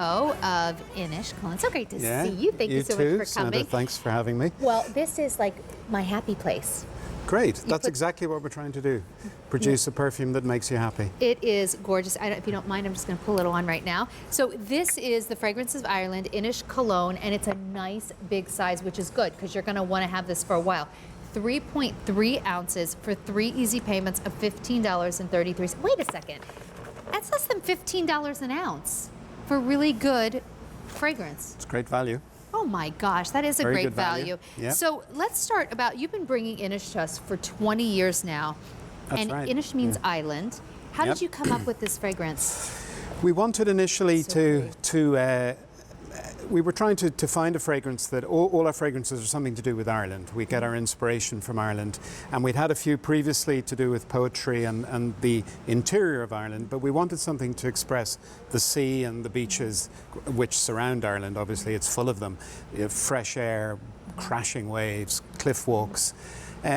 Of Inish, Cologne. So great to Yeah, see you. Thank you so too, much for coming. Sandra, thanks for having me. Well, this is like my happy place. Great. That's exactly what we're trying to do. Produce a perfume that makes you happy. It is gorgeous. If you don't mind, I'm just going to pull it on right now. So this is the Fragrances of Ireland, Inish Cologne, and it's a nice big size, which is good because you're going to want to have this for a while. 3.3 ounces for 3 easy payments of $15.33. Wait a second. That's less than $15 an ounce for really good fragrance. It's great value. Oh my gosh, that is a Very great good value. Yep. So let's start about, you've been bringing Inish to us for 20 years now. That's and right. Inish means island. How Yep. did you come up with this fragrance? We wanted initially So we were trying to find a fragrance that all our fragrances are something to do with Ireland. We get our inspiration from Ireland, and we'd had a few previously to do with poetry and the interior of Ireland, but we wanted something to express the sea and the beaches which surround Ireland. Obviously, it's full of them. You have fresh air, crashing waves, cliff walks.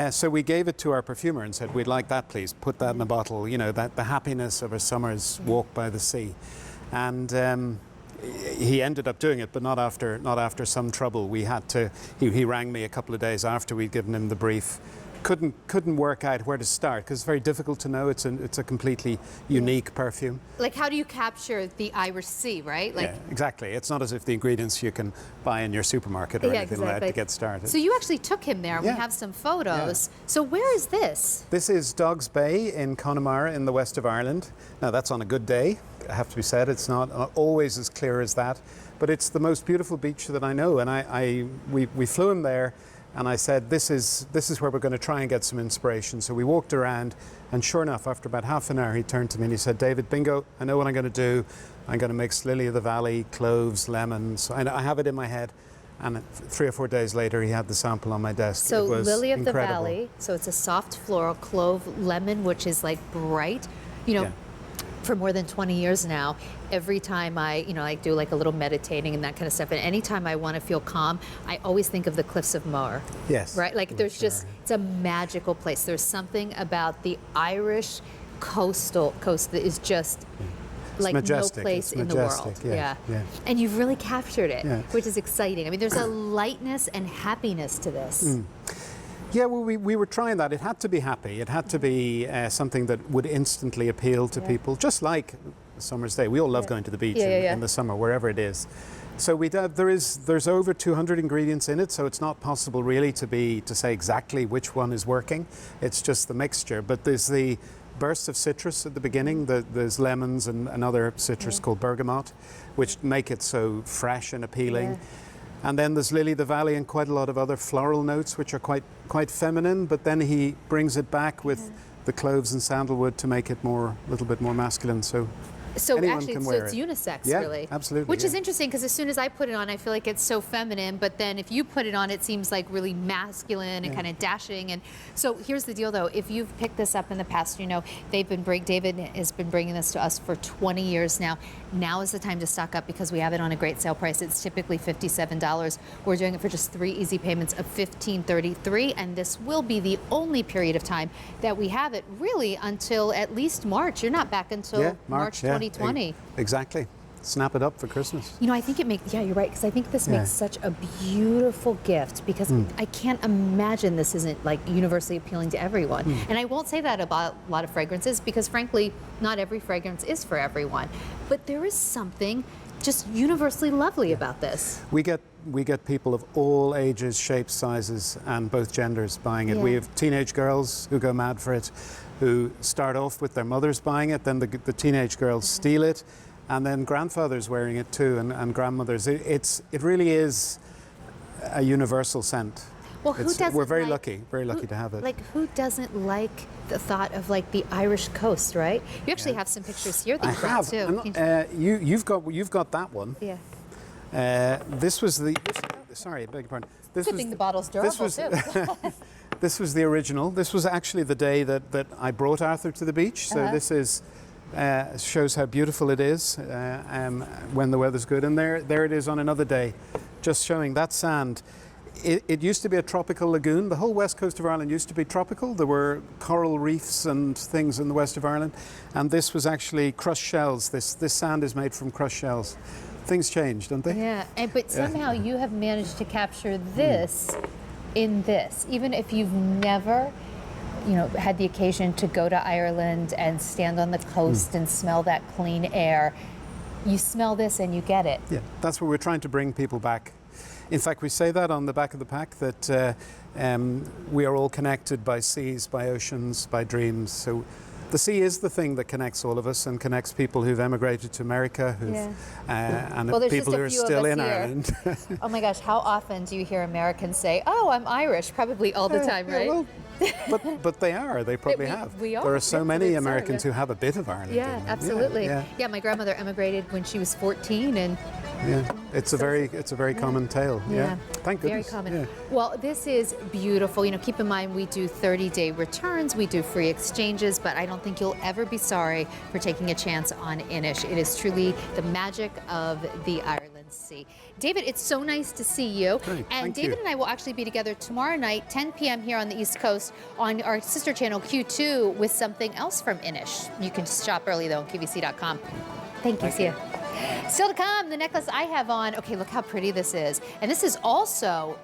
So we gave it to our perfumer and said, we'd like that, please. Put that in a bottle, you know, that the happiness of a summer's walk by the sea. And he ended up doing it, but not after some trouble. We had to. He rang me a couple of days after we'd given him the brief. Couldn't work out where to start because it's very difficult to know. It's a completely unique perfume. Like, how do you capture the Irish Sea, right? Like, yeah, exactly. It's not as if the ingredients you can buy in your supermarket or anything like that to get started. So you actually took him there. Yeah. We have some photos. Yeah. So where is this? This is Dogs Bay in Connemara in the west of Ireland. Now that's on a good day, I have to be said. It's not always as clear as that, but it's the most beautiful beach that I know. And we flew him there, and I said, this is where we're going to try and get some inspiration. So we walked around, and sure enough, after about half an hour, he turned to me and he said, David, bingo, I know what I'm going to do. I'm going to mix lily of the valley, cloves, lemons. I have it in my head. And 3 or 4 days later, he had the sample on my desk. So it was lily of incredible. the valley. So it's a soft floral, clove, lemon, which is like bright. You know, Yeah. for more than 20 years now, every time I do like a little meditating and that kind of stuff, and anytime I want to feel calm, I always think of the Cliffs of Moher. Yes. Right? Like there's just, it's a magical place. There's something about the Irish coast that is just like majestic. no place It's in majestic, the world. yeah. And you've really captured it, Yeah. which is exciting. I mean, there's a lightness and happiness to this. Yeah, well, we were trying that. It had to be happy. It had to be something that would instantly appeal to people, just like a summer's day. We all love going to the beach in the summer, wherever it is. So there's over 200 ingredients in it, so it's not possible really to say exactly which one is working. It's just the mixture. But there's the bursts of citrus at the beginning. There's lemons and another citrus called bergamot, which make it so fresh and appealing. Yeah. And then there's lily of the valley and quite a lot of other floral notes, which are quite feminine. But then he brings it back with the cloves and sandalwood to make it a little bit more masculine. So anyone actually, can so wear it's it. unisex, Yeah, really. absolutely, Which is yeah. interesting because as soon as I put it on, I feel like it's so feminine. But then if you put it on, it seems like really masculine and kind of dashing. And so here's the deal, though. If you've picked this up in the past, you know David has been bringing this to us for 20 years now. Now is the time to stock up because we have it on a great sale price. It's typically $57. We're doing it for just 3 easy payments of $15.33, and this will be the only period of time that we have it, really, until at least March. You're not back until March 2020. Exactly. Snap it up for Christmas. You know, I think it makes, yeah, you're right, because I think this makes such a beautiful gift because I can't imagine this isn't like universally appealing to everyone. And I won't say that about a lot of fragrances because frankly, not every fragrance is for everyone. But there is something just universally lovely about this. We get people of all ages, shapes, sizes, and both genders buying it. Yeah. We have teenage girls who go mad for it, who start off with their mothers buying it, then the teenage girls steal it, and then grandfathers wearing it too, and grandmothers. It really is a universal scent. Well, who doesn't we're very like, lucky to have it. Like, who doesn't like the thought of like the Irish coast, right? You actually have some pictures here that you brought too. You've got that one. Yeah. This was the. Sorry, I beg your pardon. This Good thing the bottle's durable too. This was the original. This was actually the day that I brought Arthur to the beach. So this is shows how beautiful it is when the weather's good. And there it is on another day, just showing that sand. It used to be a tropical lagoon. The whole west coast of Ireland used to be tropical. There were coral reefs and things in the west of Ireland. And this was actually crushed shells. This sand is made from crushed shells. things change, don't they? Yeah, but somehow you have managed to capture this in this, even if you've never, had the occasion to go to Ireland and stand on the coast and smell that clean air. You smell this and you get it. Yeah, that's what we're trying to bring people back. In fact, we say that on the back of the pack, that we are all connected by seas, by oceans, by dreams. So the sea is the thing that connects all of us and connects people who've emigrated to America, and people who are still in Ireland. Oh my gosh, how often do you hear Americans say, "Oh, I'm Irish"? Probably all the time, right? Well, but they are. They probably have. We are. There are so many Americans who have a bit of Ireland. Yeah, in them. absolutely. Yeah. My grandmother emigrated when she was 14, and it's a very common tale. Yeah. Thank goodness. Very common. Yeah. Well, this is beautiful. Keep in mind we do 30-day returns, we do free exchanges, but I don't think you'll ever be sorry for taking a chance on Inish. It is truly the magic of the Ireland Sea. David, it's so nice to see you. Great, and thank David you. and I will actually be together tomorrow night, 10 p.m. here on the East Coast on our sister channel Q2 with something else from Inish. You can just shop early though on QVC.com. Thank you. See you. Still to come, the necklace I have on. Okay, look how pretty this is. And this is also